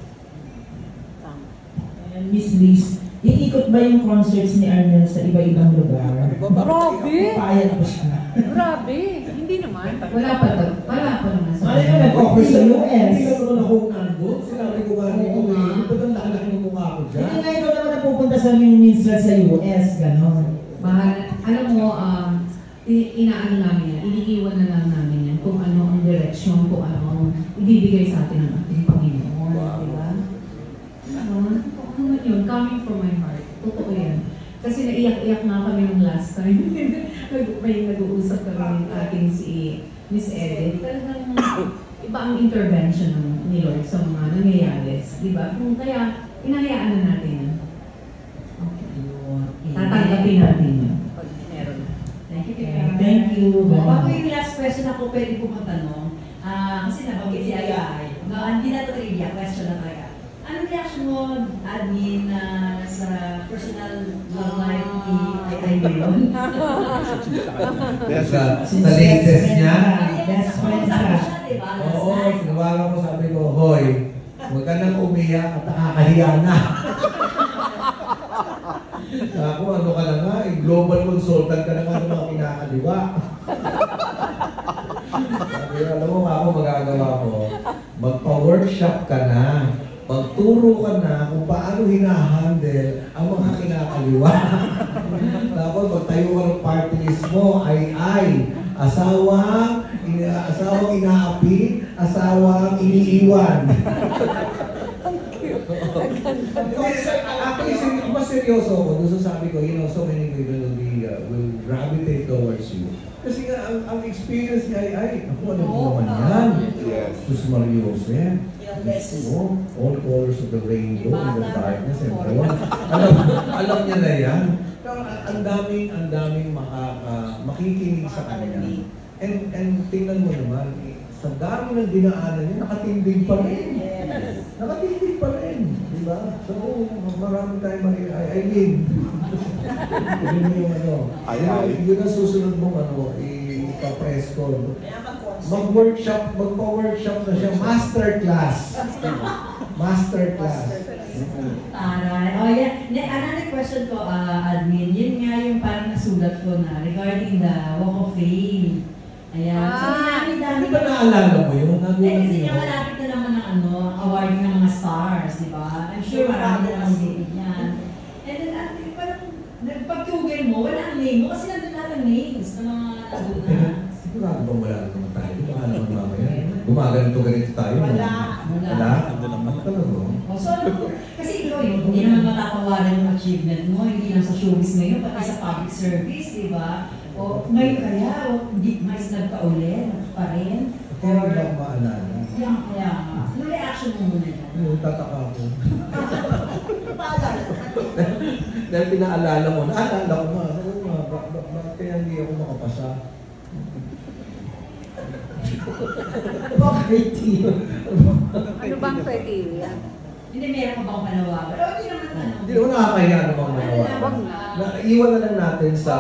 And Miss Liz, iikot ba yung concerts ni Arnel sa iba-ibang lugar? Grabe! Payat ba siya? Grabe! Hindi naman. Wala pa naman sa Ano yung nag-offer sa US? Hindi ka naman ako nandun. Sinabi ko ba rin ko eh. Ba't ang laki-laki ng mukha ko dyan? Hindi nga ikaw naman napupunta sa minsan sa US, gano'n. Alam mo, inaano namin yan, iniiwan na lang namin yan kung ano ang direksyon, kung ano ang ibibigay sa atin ng ating Panginoon. Di ba? Ano man yun, coming from my heart. Totoo yan. Kasi naiyak-iyak nga kami nung last time. May nag-uusap kami ng ating si Miss Edith. Talagang iba ang intervention ni Lord sa mga nangyayari. Di ba? Kaya inahayaan na natin yan. Tatanggapin natin yan. Pag meron na. Thank you. Bago yung last question ako, pwede po matanong. Kasi nabanggit si Ayay. Hindi na ito trivia, question na talaga. Anong reaction mo, admin, sa personal love life ni Ayay ngayon? Sa latest niya? Best friend ka. Oo, sinawagan ko, sabi ko, hoy, huwag ka nang umiyak at nakakahiya na. Ako, ano ka na nga, global consultant ka na nga ng mga kinakaliwa. Sabi, alam mo ako, magagawa ko, magpa-workshop ka na, magturo ka na kung paano hinahandle ang mga kinakaliwa. Tapos, magtayo ka ng party list mo, asawang inaapi, asawang iniiwan. Actually, mas seryoso ako. Doon sa sabi ko, so many people will gravitate towards you. Kasi nga, ang experience niya ay, ako, ano naman yan? Sus Mariose. All colors of the rainbow in the darkness and so on. Alam niya na yan. Pero ang daming makikinig sa kanya. And tingnan mo naman, sa dami ng dinaanan niya, nakatindig pa rin. Nakatindig pa rin. Diba? So, marami tayong I mean, yun yung yun ang susunod mong ipapress ko. Magpa-workshop na siya. Masterclass. Taray. Oh, yeah. Another question ko, admin. Yun nga yung parang nasulat ko na regarding the Walk of Fame. Ayan. So, dami ba naalala mo yun? Kasi nga malapit na naman ang award ng mga stars, di ba? I'm sure marami na ang dating yan. And then, parang pag-google mo, wala ang name mo kasi nandun lahat ang names ng mga naguna. Sigurado bang wala naman tayo? Baka naman mamaya. Gumaganito tayo. Wala. So, kasi ikaw yun, hindi naman matatawaran yung achievement mo, hindi lang sa showbiz ngayon, pati sa public service, di ba? O ngayon kaya, hindi mais nagka-ulit pa rin. Kaya wala akong maalala. Kaya, ano reaction mo muna yan? Tataka ako. Dahil pinaalala mo, naalala ko bakit kaya hindi ako makapasa? Bakit yun? Ano bang criteria? Hindi, meron ka bang panawagan? Pero hindi naman Hindi naman nakakahiya na bang manawagan. Iwan na lang natin sa